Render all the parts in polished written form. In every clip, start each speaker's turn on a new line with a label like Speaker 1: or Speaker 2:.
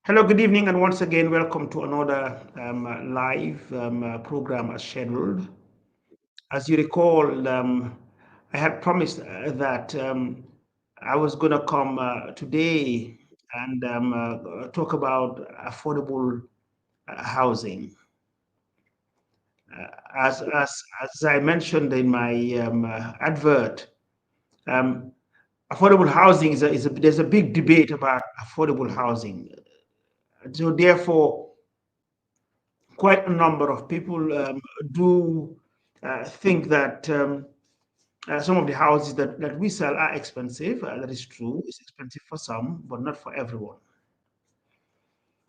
Speaker 1: Hello, good evening, and once again, welcome to another live program as scheduled. As you recall, I had promised that I was going to come today and talk about affordable housing. As I mentioned in my advert, um, affordable housing there's a big debate about affordable housing. So therefore, quite a number of people do think that some of the houses that we sell are expensive. That is true. It's expensive for some, but not for everyone.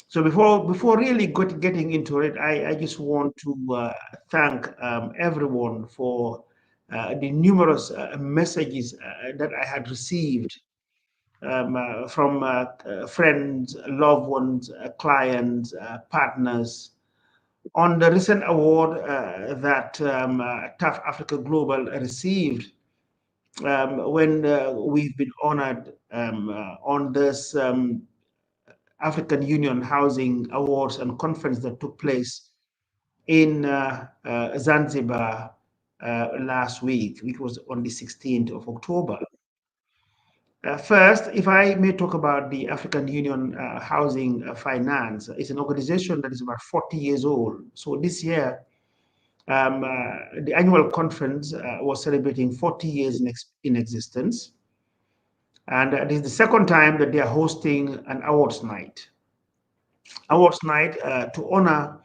Speaker 1: So before really getting into it, I just want to thank everyone for the numerous messages that I had received from friends, loved ones, clients, partners on the recent award that TAF Africa Global received when we've been honored on this African Union Housing Awards and conference that took place in Zanzibar last week, which was on the 16th of October. First, if I may talk about the African Union Housing Finance, it's an organization that is about 40 years old. So this year, the annual conference was celebrating 40 years in existence. And it is the second time that they are hosting an awards night. Awards night to honor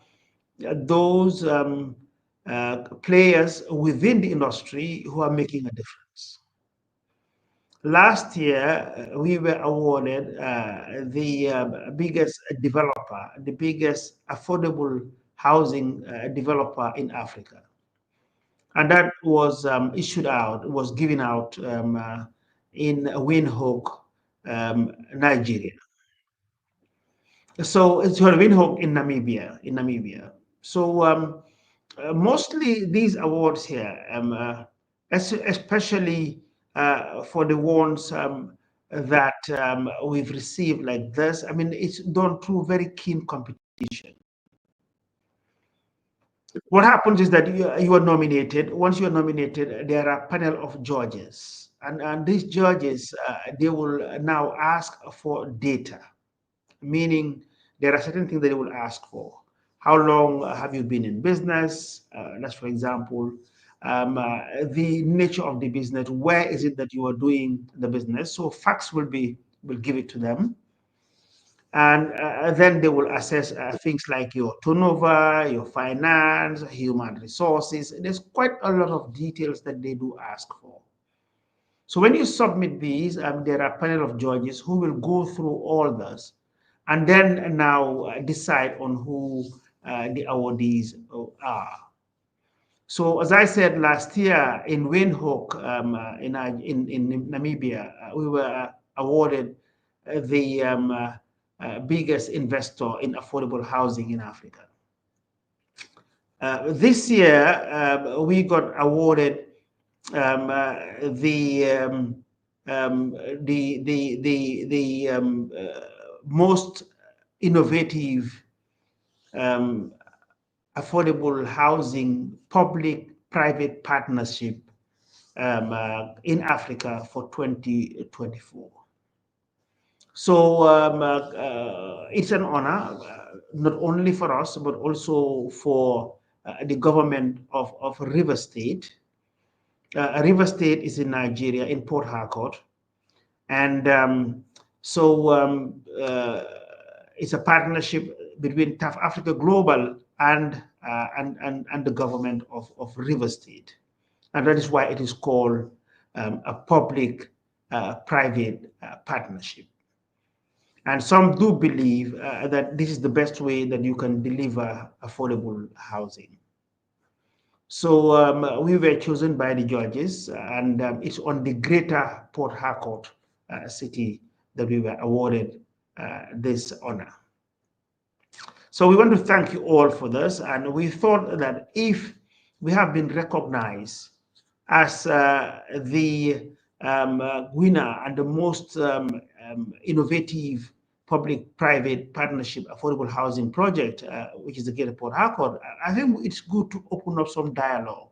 Speaker 1: those players within the industry who are making a difference. Last year, we were awarded the biggest developer, the biggest affordable housing developer in Africa. And that was was given out in Windhoek, Nigeria. So it's Windhoek in Namibia. So mostly these awards here, especially for the ones that we've received like this. I mean, it's done through very keen competition. What happens is that you are nominated. Once you are nominated, there are a panel of judges, and these judges they will now ask for data, meaning there are certain things that they will ask for. How long have you been in business? That's for example, the nature of the business. Where is it that you are doing the business? So facts will give it to them, and then they will assess things like your turnover, your finance, human resources. There's quite a lot of details that they do ask for. So when you submit these, there are a panel of judges who will go through all this and then now decide on who the awardees are. So as I said last year in Windhoek in Namibia, we were awarded the biggest investor in affordable housing in Africa. This year, we got awarded um, uh, the, um, most innovative um, affordable housing public-private partnership in Africa for 2024. So it's an honor, not only for us, but also for the government of River State. River State is in Nigeria, in Port Harcourt. And so it's a partnership between TAF Africa Global and the government of River State. And that is why it is called a public-private partnership. And some do believe that this is the best way that you can deliver affordable housing. So we were chosen by the judges, and it's on the Greater Port Harcourt City that we were awarded this honor. So we want to thank you all for this, and we thought that if we have been recognized as the winner and the most innovative public-private partnership affordable housing project, which is the Greater Port Harcourt, I think it's good to open up some dialogue.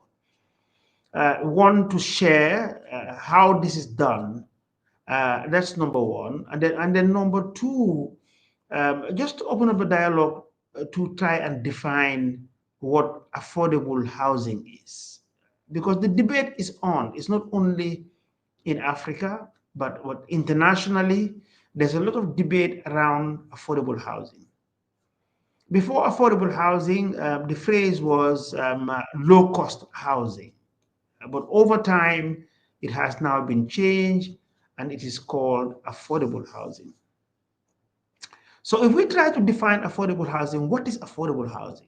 Speaker 1: One, to share how this is done. That's number one, and then number two, just to open up a dialogue to try and define what affordable housing is, because the debate is on. It's not only in Africa, but what internationally, there's a lot of debate around affordable housing. Before affordable housing, the phrase was low cost housing. But over time, it has now been changed and it is called affordable housing. So if we try to define affordable housing, what is affordable housing?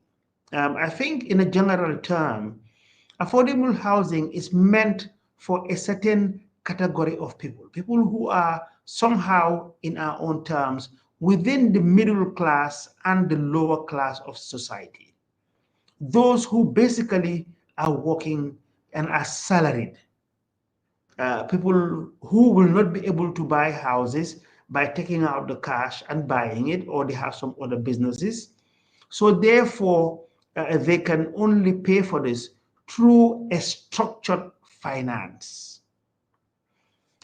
Speaker 1: I think in a general term, affordable housing is meant for a certain category of people, people who are somehow, in our own terms, within the middle class and the lower class of society. Those who basically are working and are salaried, people who will not be able to buy houses by taking out the cash and buying it, or they have some other businesses. So therefore, they can only pay for this through a structured finance.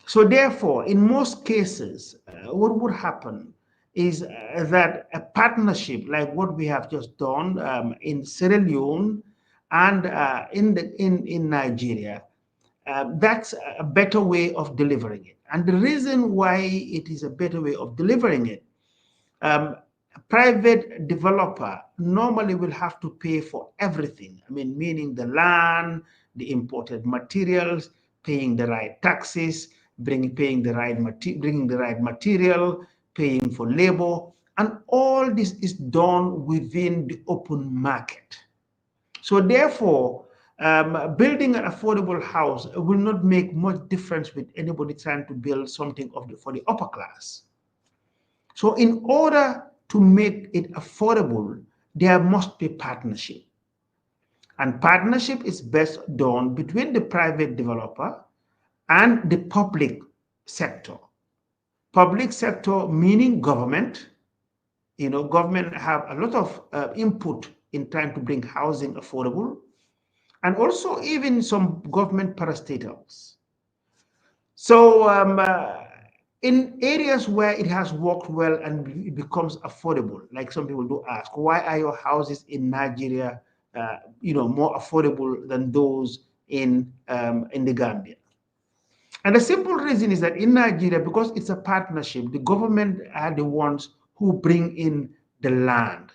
Speaker 1: So therefore, in most cases, what would happen is that a partnership like what we have just done in Sierra Leone and in Nigeria, that's a better way of delivering it. And the reason why it is a better way of delivering it, a private developer normally will have to pay for everything. I mean, meaning the land, the imported materials, paying the right taxes, paying the right bringing the right material, paying for labor, and all this is done within the open market. So therefore, building an affordable house will not make much difference with anybody trying to build something for the upper class. So in order to make it affordable, there must be partnership. And partnership is best done between the private developer and the public sector. Public sector meaning government. You know, government have a lot of input in trying to bring housing affordable, and also even some government parastatals. So in areas where it has worked well and it becomes affordable, like some people do ask, why are your houses in Nigeria, more affordable than those in the Gambia? And the simple reason is that in Nigeria, because it's a partnership, the government are the ones who bring in the land.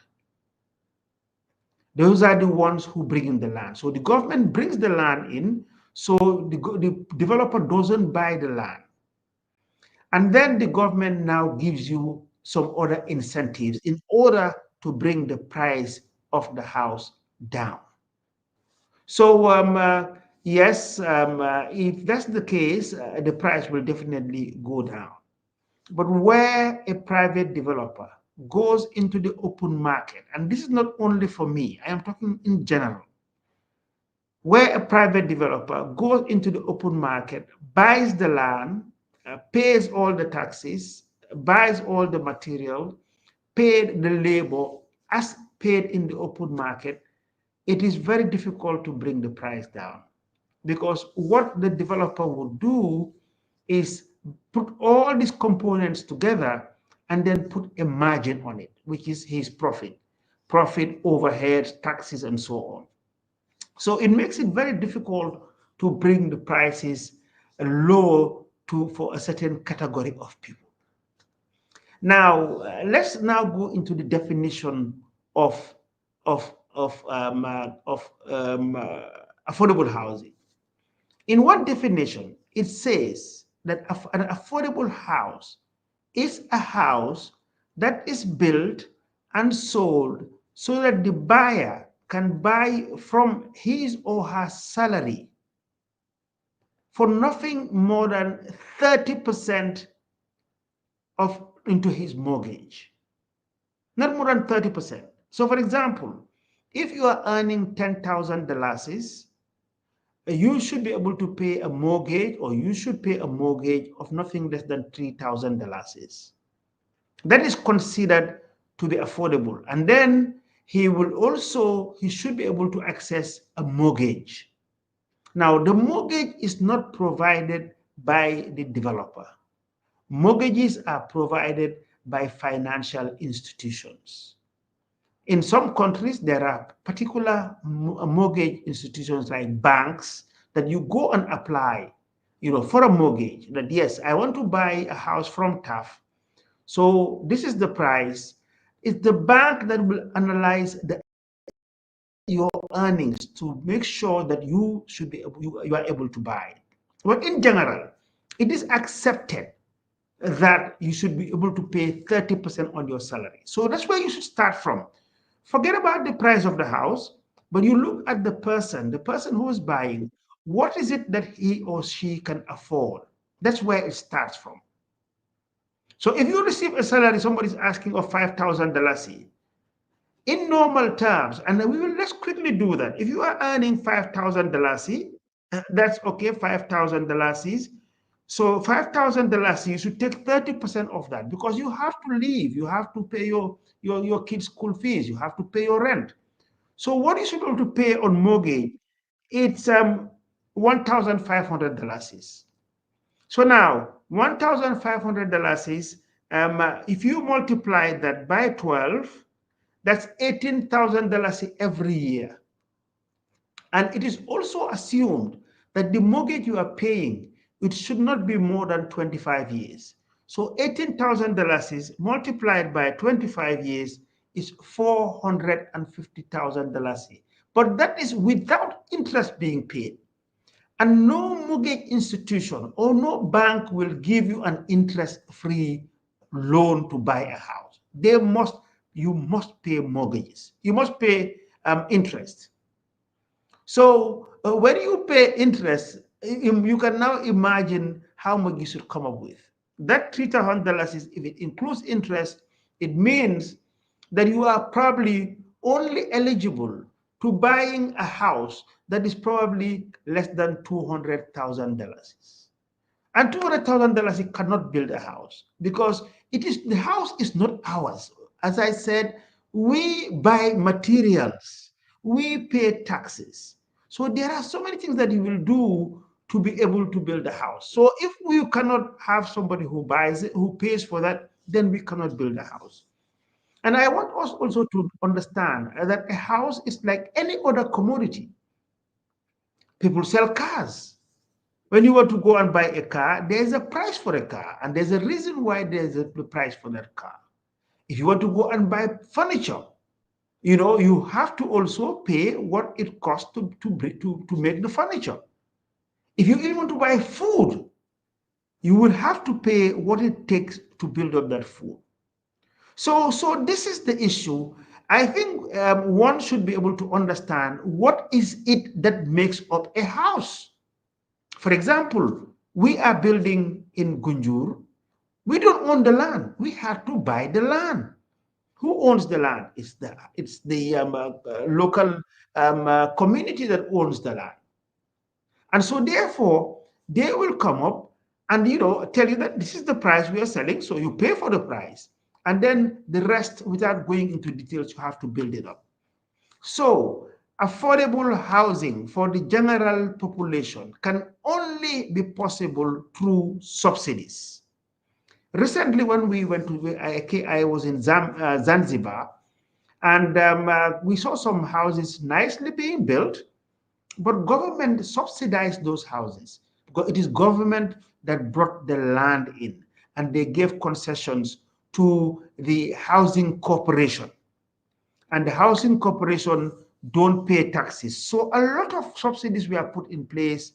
Speaker 1: Those are the ones who bring in the land. So the government brings the land in, so the developer doesn't buy the land. And then the government now gives you some other incentives in order to bring the price of the house down. So yes, if that's the case, the price will definitely go down. But where a private developer goes into the open market, and this is not only for me, I am talking in general, where a private developer goes into the open market, buys the land, pays all the taxes, buys all the material, paid the labor as paid in the open market, it is very difficult to bring the price down. Because what the developer would do is put all these components together and then put a margin on it, which is his profit, overhead, taxes, and so on. So it makes it very difficult to bring the prices low for a certain category of people. Now, let's now go into the definition of affordable housing. In one definition, it says that an affordable house is a house that is built and sold so that the buyer can buy from his or her salary for nothing more than 30% of into his mortgage. Not more than 30%. So for example, if you are earning $10,000, you should be able to pay a mortgage, or you should pay a mortgage of nothing less than $3,000. That is considered to be affordable. And then he should be able to access a mortgage. Now, the mortgage is not provided by the developer. Mortgages are provided by financial institutions. In some countries, there are particular mortgage institutions like banks that you go and apply, for a mortgage. That yes, I want to buy a house from TAF. So this is the price. It's the bank that will analyze your earnings to make sure that you should be you are able to buy. But in general, it is accepted that you should be able to pay 30% on your salary. So that's where you should start from. Forget about the price of the house, but you look at the person who is buying, what is it that he or she can afford? That's where it starts from. So if you receive a salary, somebody's asking of $5,000 in normal terms, and we will let's quickly do that. If you are earning $5,000, that's okay, $5,000. So $5,000, you should take 30% of that because you have to live, you have to pay your kids' school fees, you have to pay your rent. So what you should be able to pay on mortgage, it's $1,500. So now $1,500 is if you multiply that by 12, that's $18,000 every year. And it is also assumed that the mortgage you are paying, it should not be more than 25 years. So $18,000 is multiplied by 25 years is $450,000. But that is without interest being paid. And no mortgage institution or no bank will give you an interest-free loan to buy a house. You must pay mortgages. You must pay interest. So when you pay interest, you can now imagine how much you should come up with. That $3,000 is, if it includes interest, it means that you are probably only eligible to buying a house that is probably less than $200,000. And $200,000, you cannot build a house because the house is not ours. As I said, we buy materials, we pay taxes. So there are so many things that you will do to be able to build a house. So if we cannot have somebody who buys it, who pays for that, then we cannot build a house. And I want us also to understand that a house is like any other commodity. People sell cars. When you want to go and buy a car, there's a price for a car, and there's a reason why there's a price for that car. If you want to go and buy furniture, you have to also pay what it costs to make the furniture. If you even want to buy food, you will have to pay what it takes to build up that food. So this is the issue. I think one should be able to understand what is it that makes up a house. For example, we are building in Gunjur. We don't own the land. We have to buy the land. Who owns the land? It's the local community that owns the land. And so therefore, they will come up and tell you that this is the price we are selling, so you pay for the price. And then the rest, without going into details, you have to build it up. So affordable housing for the general population can only be possible through subsidies. Recently, when we went to, I was in Zanzibar, and we saw some houses nicely being built, but government subsidized those houses because it is government that brought the land in, and they gave concessions to the housing corporation, and the housing corporation don't pay taxes. So a lot of subsidies were put in place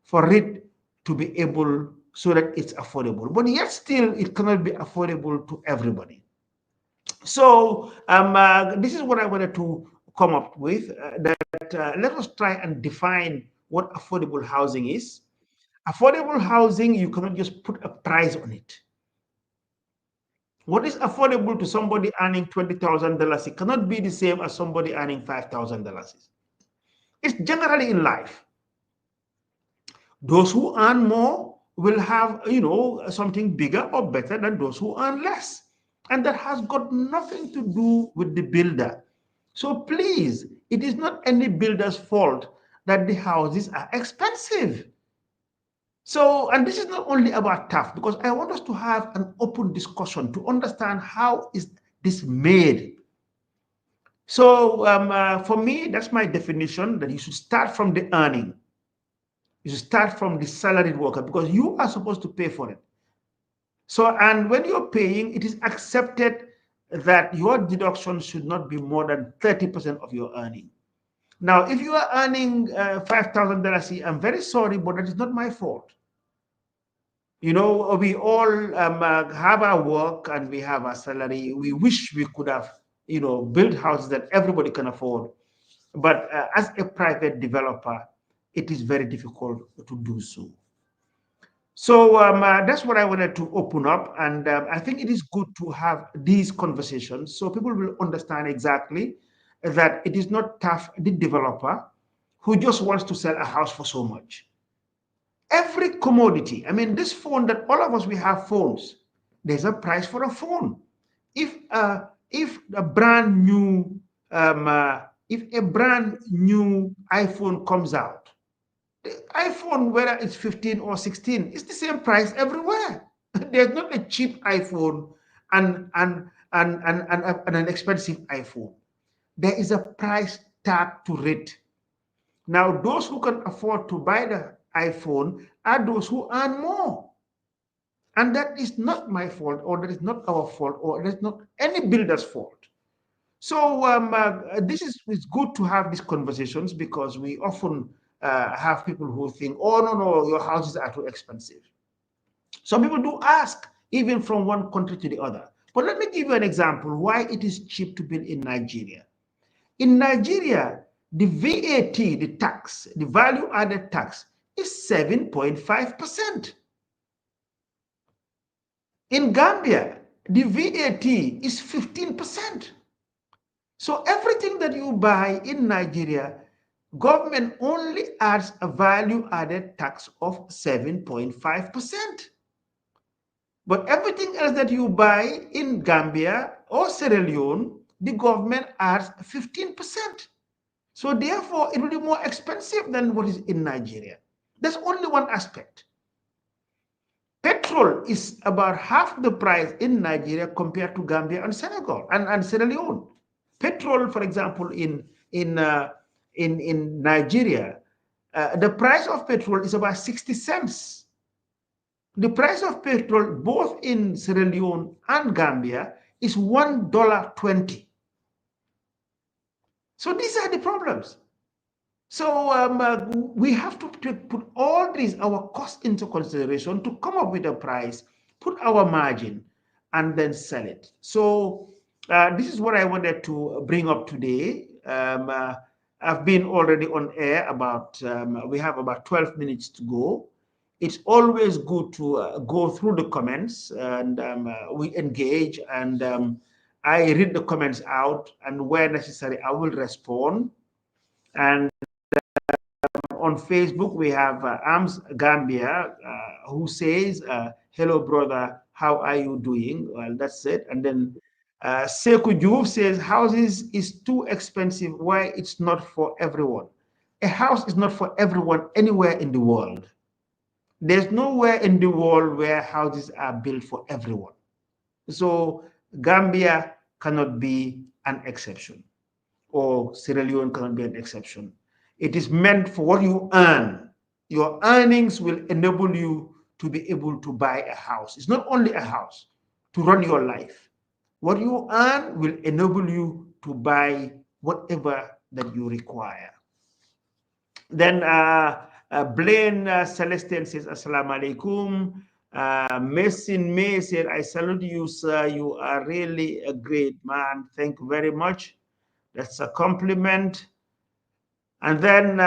Speaker 1: for it to be able so that it's affordable. But yet still, it cannot be affordable to everybody. So this is what I wanted to come up with, that let us try and define what affordable housing is. Affordable housing, you cannot just put a price on it. What is affordable to somebody earning $20,000? It cannot be the same as somebody earning $5,000. It's generally in life. Those who earn more will have, something bigger or better than those who earn less. And that has got nothing to do with the builder. So please, it is not any builder's fault that the houses are expensive. So, and this is not only about TAF, because I want us to have an open discussion to understand how is this made. So, for me, that's my definition, that you should start from the earning. You should start from the salaried worker, because you are supposed to pay for it. So, and when you're paying, it is accepted that your deduction should not be more than 30% of your earning. Now, if you are earning $5,000, I'm very sorry, but that is not my fault. You know, we all have our work and we have our salary. We wish we could have, built houses that everybody can afford. But as a private developer, it is very difficult to do so. So that's what I wanted to open up. And I think it is good to have these conversations so people will understand exactly that it is not tough, the developer who just wants to sell a house for so much. Every commodity, I mean, this phone that all of us, we have phones, there's a price for a phone. If a brand new, if a brand new iPhone comes out, the iPhone, whether it's 15 or 16, it's the same price everywhere. There's not a cheap iPhone and an expensive iPhone. There is a price tag to it. Now, those who can afford to buy the iPhone are those who earn more. And that is not my fault, or that is not our fault, or that is not any builder's fault. So this is it's good to have these conversations, because we often have people who think, oh, no, no, your houses are too expensive. Some people do ask, even from one country to the other. But let me give you an example why it is cheap to build in Nigeria. In Nigeria, the VAT, the tax, the value added tax, is 7.5%. In Gambia, the VAT is 15%. So everything that you buy in Nigeria, government only adds a value added tax of 7.5%. But everything else that you buy in Gambia or Sierra Leone, the government adds 15%. So therefore, it will be more expensive than what is in Nigeria. That's only one aspect. Petrol is about half the price in Nigeria compared to Gambia and Senegal and Sierra Leone. Petrol, for example, in Nigeria, the price of petrol is about 60 cents. The price of petrol, both in Sierra Leone and Gambia, is $1.20. So these are the problems. So we have to put all these, our costs into consideration to come up with a price, put our margin, and then sell it. So this is what I wanted to bring up today. I've been already on air about, we have about 12 minutes to go. It's always good to go through the comments, and we engage, and I read the comments out, and where necessary, I will respond. And on Facebook, we have Ams Gambia, who says, hello, brother, how are you doing? Well, that's it. And then Sekou Diouf says, houses is too expensive. Why it's not for everyone? A house is not for everyone anywhere in the world. There's nowhere in the world where houses are built for everyone. So Gambia cannot be an exception, or Sierra Leone cannot be an exception. It is meant for what you earn. Your earnings will enable you to be able to buy a house. It's not only a house, to run your life. What you earn will enable you to buy whatever that you require. Then Blaine Celestian says, Assalamu alaikum. Messin May said, I salute you, sir. You are really a great man. Thank you very much. That's a compliment. And then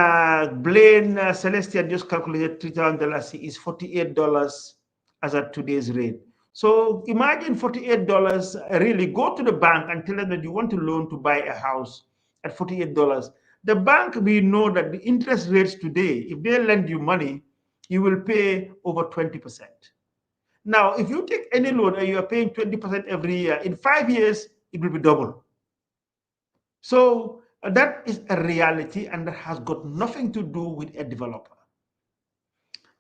Speaker 1: Blaine Celestian just calculated $3,000 is $48 as at today's rate. So imagine $48. Really go to the bank and tell them that you want to loan to buy a house at $48. The bank, we know that the interest rates today, if they lend you money, you will pay over 20%. Now, if you take any loan and you are paying 20% every year, in 5 years, it will be double. So that is a reality, and that has got nothing to do with a developer.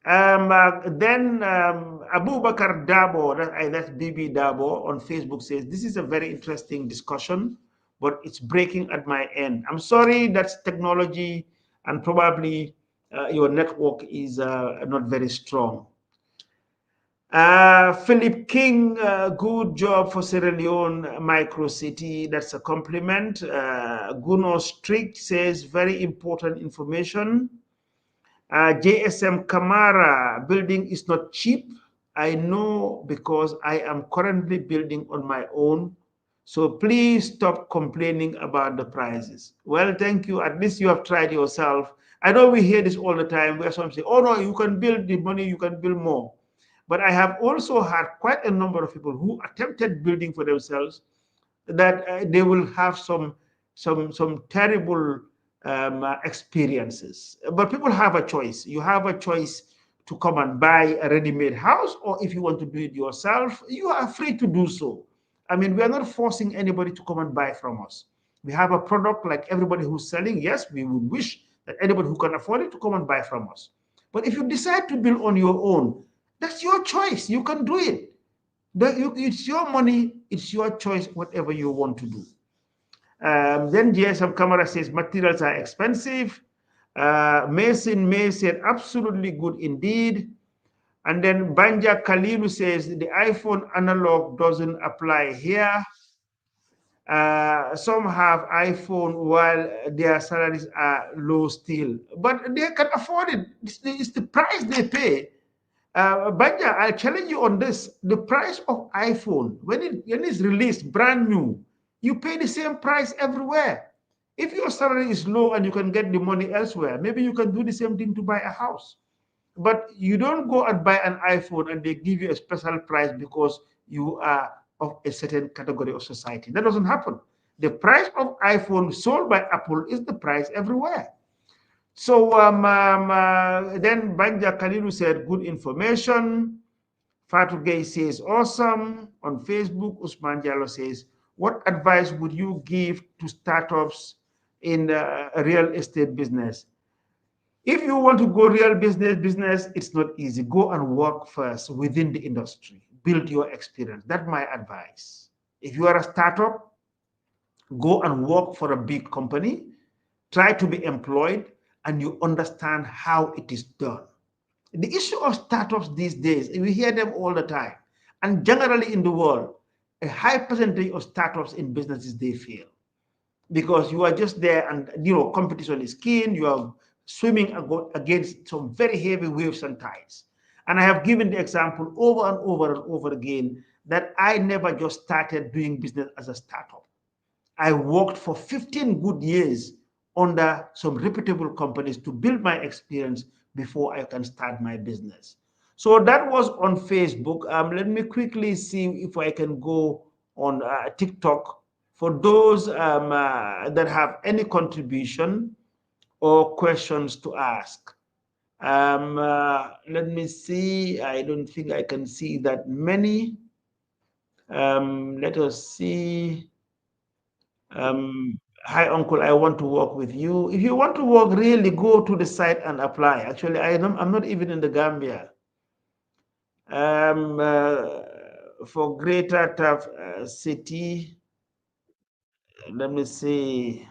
Speaker 1: Then Abu Bakar Dabo, that's BB Dabo on Facebook, says, this is a very interesting discussion, but it's breaking at my end. I'm sorry, that's technology, and probably your network is not very strong. Philip King, good job for Sierra Leone micro city. That's a compliment. Guno Strict says, very important information. JSM Kamara, building is not cheap. I know because I am currently building on my own. So please stop complaining about the prices. Well, thank you. At least you have tried yourself. I know we hear this all the time where some say, oh no, you can build the money, you can build more. But I have also had quite a number of people who attempted building for themselves that they will have some terrible experiences. But people have a choice. You have a choice to come and buy a ready-made house, or if you want to do it yourself, you are free to do so. I mean, we are not forcing anybody to come and buy from us. We have a product like everybody who's selling. Yes, we would wish that anybody who can afford it to come and buy from us. But if you decide to build on your own, that's your choice. You can do it. It's your money, it's your choice, whatever you want to do. Then GSM Camera says materials are expensive. Mason May said absolutely good indeed. And then Banja Kalilu says the iPhone analog doesn't apply here. Some have iPhone while their salaries are low still, but they can afford it. It's the price they pay. Banja, I'll challenge you on this. The price of iPhone, when it's released brand new, you pay the same price everywhere. If your salary is low and you can get the money elsewhere, maybe you can do the same thing to buy a house. But you don't go and buy an iPhone and they give you a special price because you are of a certain category of society. That doesn't happen. The price of iPhone sold by Apple is the price everywhere. So then Banja Kalilu said, good information. Fatou Gay says, awesome. On Facebook, Usman Jallo says, what advice would you give to startups in the real estate business? If you want to go real business, it's not easy. Go and work first within the industry. Build your experience. That's my advice. If you are a startup, go and work for a big company. Try to be employed, and you understand how it is done. The issue of startups these days, we hear them all the time, and generally in the world, a high percentage of startups in businesses, they fail because you are just there, and competition is keen. You are swimming against some very heavy waves and tides. And I have given the example over and over and over again that I never just started doing business as a startup. I worked for 15 good years under some reputable companies to build my experience before I can start my business. So that was on Facebook. Let me quickly see if I can go on TikTok for those that have any contribution or questions to ask. Let me see. I don't think I can see that many. Let us see. Hi, uncle, I want to work with you. If you want to work, really go to the site and apply. Actually, I'm not even in the Gambia. For Greater TAF City, let me see.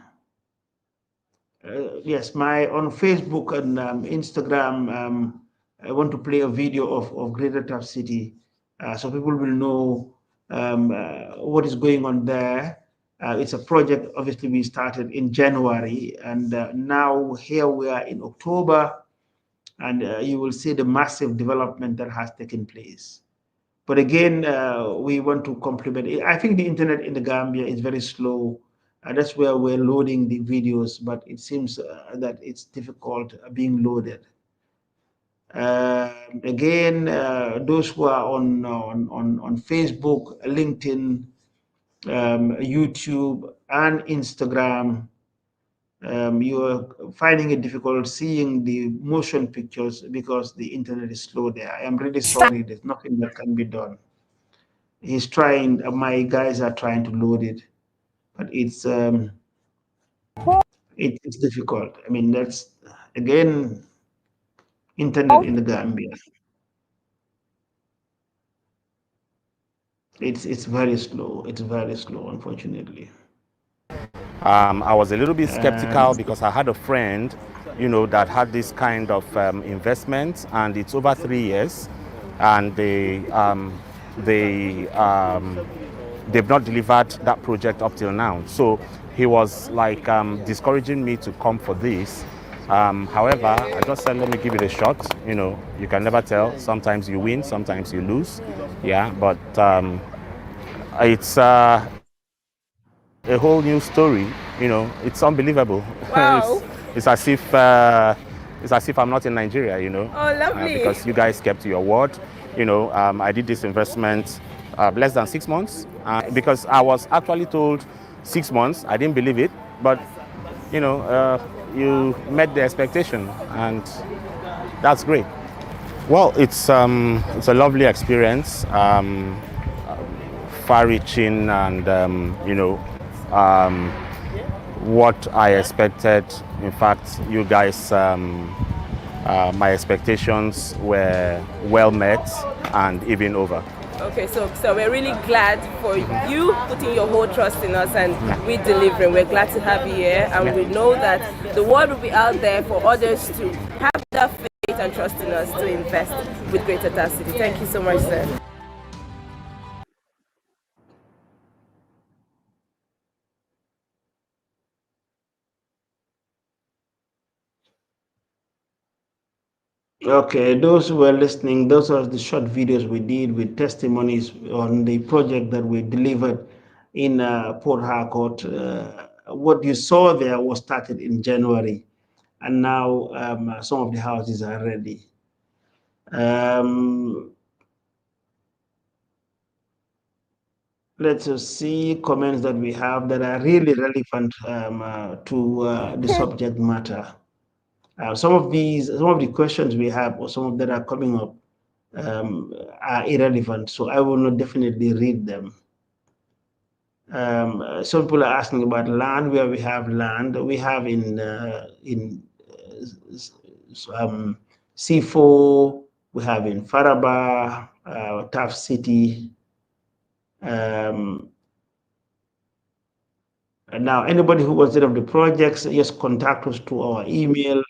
Speaker 1: Yes, on Facebook and Instagram, I want to play a video of Greater TAF City so people will know what is going on there. It's a project, obviously, we started in January, and now here we are in October, and you will see the massive development that has taken place. But again, we want to compliment it. I think the internet in the Gambia is very slow. That's where we're loading the videos, but it seems that it's difficult being loaded. Again, those who are on Facebook, LinkedIn, YouTube, and Instagram, You are finding it difficult seeing the motion pictures because the internet is slow there. I am really sorry. There's nothing that can be done. He's trying. My guys are trying to load it, but it's difficult. I mean, that's again internet in the Gambia. It's very slow. It's very slow, unfortunately.
Speaker 2: I was a little bit skeptical
Speaker 1: And
Speaker 2: because I had a friend, that had this kind of investment, and it's over 3 years, and they they've not delivered that project up till now. So he was like discouraging me to come for this. However, I just said, let me give it a shot. You can never tell. Sometimes you win, sometimes you lose. Yeah, but it's a whole new story. It's unbelievable.
Speaker 3: Wow.
Speaker 2: It's as if I'm not in Nigeria.
Speaker 3: Oh, lovely.
Speaker 2: Because you guys kept your word. I did this investment less than 6 months because I was actually told 6 months. I didn't believe it, but you met the expectation, and that's great. Well, it's a lovely experience. Far-reaching, and what I expected. In fact, you guys, my expectations were well met and even over.
Speaker 3: Okay, so we're really glad for you putting your whole trust in us and we delivering. We're glad to have you here, and we know that the word will be out there for others to have that faith and trust in us to invest with Greater TAF City. Thank you so much, sir.
Speaker 1: okay, those who were listening, those are the short videos we did with testimonies on the project that we delivered in Port Harcourt. What you saw there was started in January, and now some of the houses are ready. Um, let's see comments that we have that are really relevant to the subject matter. Some of the questions we have, or some of that are coming up, are irrelevant, so I will not definitely read them. Some people are asking about land, where we have land. We have in C4, we have in Faraba, TAF City. And now, anybody who wants to of the projects, just contact us to our email,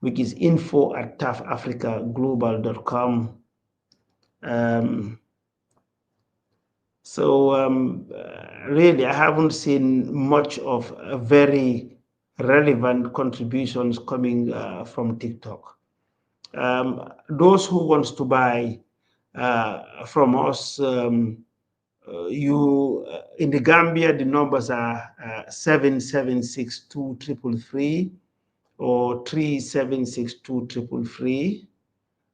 Speaker 1: which is info@tafafricaglobal.com. Really, I haven't seen much of very relevant contributions coming from TikTok. Those who wants to buy from us, in the Gambia, the numbers are 7762 or 3762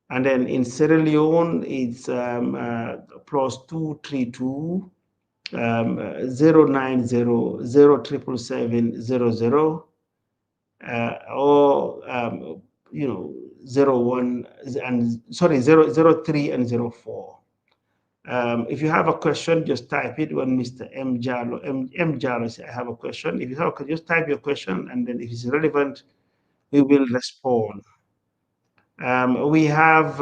Speaker 1: and then in Sierra Leone it's plus 232 090 or 01 and sorry 003 and 04. If you have a question, just type it. When Mr. M. Jalo says, I have a question. If you have just type your question, and then if it's relevant, we will respond. We have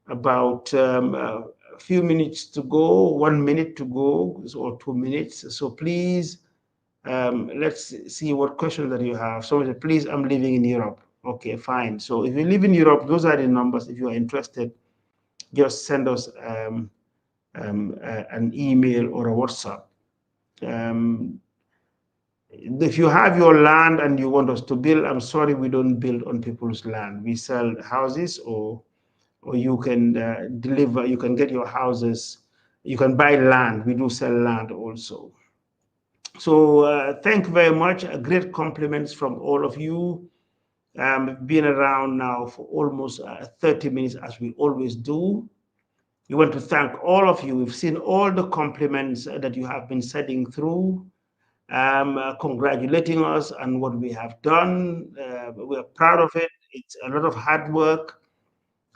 Speaker 1: about a few minutes to go, 1 minute to go, or 2 minutes. So please, let's see what questions that you have. Somebody said, please, I'm living in Europe. Okay, fine. So if you live in Europe, those are the numbers. If you are interested, just send us an email or a WhatsApp. If you have your land and you want us to build, I'm sorry, we don't build on people's land. We sell houses, or you can deliver, you can get your houses, you can buy land. We do sell land also. So thank you very much. Great compliments from all of you. Been around now for almost 30 minutes, as we always do. We want to thank all of you. We've seen all the compliments that you have been sending through. congratulating us on what we have done. We are proud of it. It's a lot of hard work.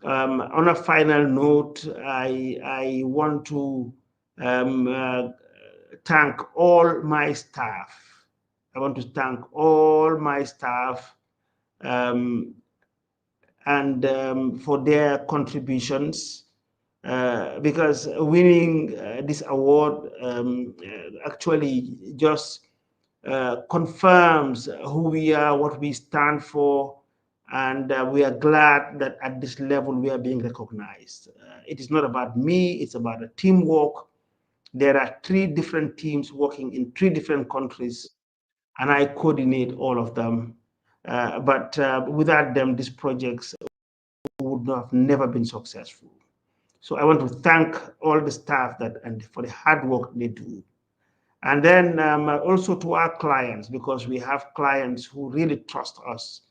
Speaker 1: On a final note, I want to um, uh, thank all my staff. I want to thank all my staff um, and for their contributions. Because winning this award actually just confirms who we are, what we stand for, and we are glad that at this level we are being recognized. It is not about me, it's about a teamwork. There are 3 different teams working in 3 different countries, and I coordinate all of them. But without them, these projects would have never been successful. So I want to thank all the staff that and for the hard work they do. And then also to our clients, because we have clients who really trust us.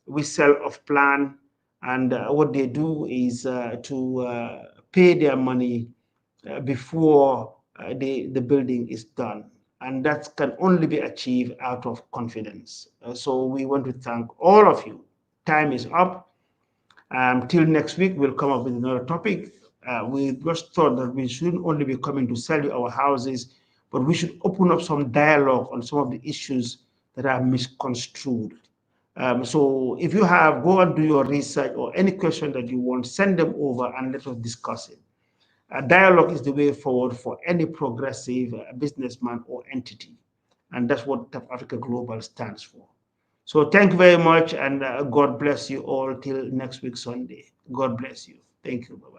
Speaker 1: We sell off plan, and what they do is to pay their money before the building is done. And that can only be achieved out of confidence. So we want to thank all of you. Time is up. Till next week, we'll come up with another topic. We just thought that we shouldn't only be coming to sell you our houses, but we should open up some dialogue on some of the issues that are misconstrued. So if you have, go and do your research or any question that you want, send them over and let us discuss it. Dialogue is the way forward for any progressive businessman or entity. And that's what TAF Africa Global stands for. So thank you very much, and God bless you all till next week, Sunday. God bless you. Thank you. Bye-bye.